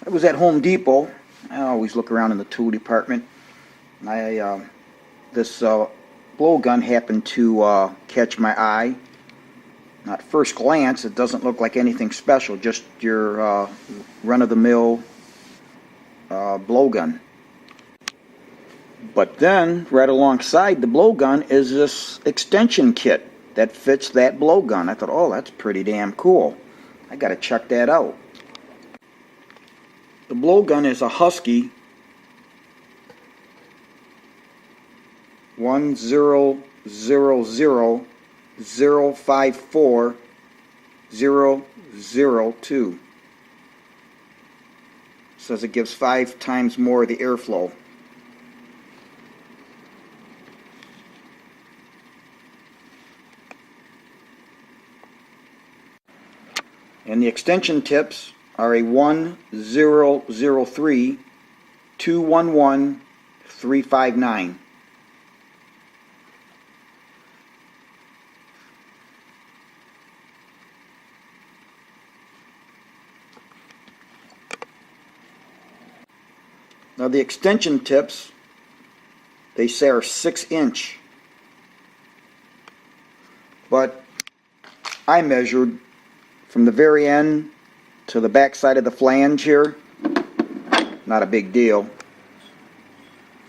I was at Home Depot. I always look around in the tool department. This blowgun happened to catch my eye. At first glance, it doesn't look like anything special, just your run-of-the-mill blowgun. But then, right alongside the blowgun is this extension kit that fits that blowgun. I thought, oh, that's pretty damn cool. I gotta check that out. The blowgun is a Husky 100054002. Says it gives 5 times more of the airflow. And the extension tips are a 1003 211 359. Now the extension tips, they say are 6-inch, but I measured from the very end to the back side of the flange here, not a big deal.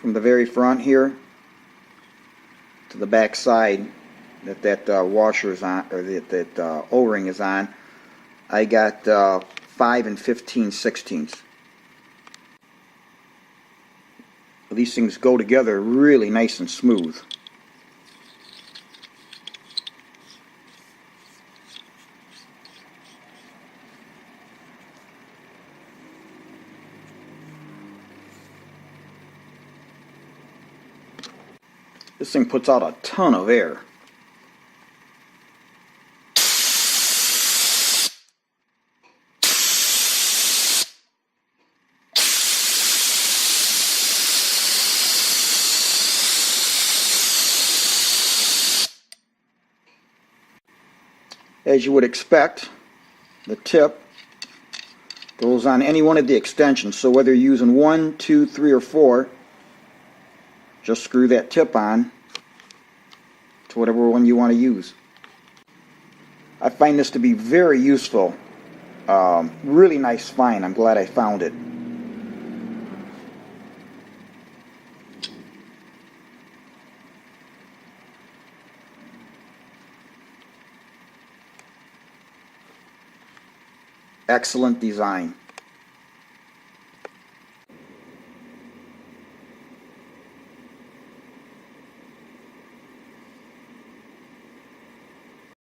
From the very front here to the back side that washer is on, or that O-ring is on, I got 5 and 15/16. These things go together really nice and smooth. This thing puts out a ton of air. As you would expect, the tip goes on any one of the extensions. So whether you're using 1, 2, 3, or 4, just screw that tip on to whatever one you want to use. I find this to be very useful. Really nice find. I'm glad I found it. Excellent design.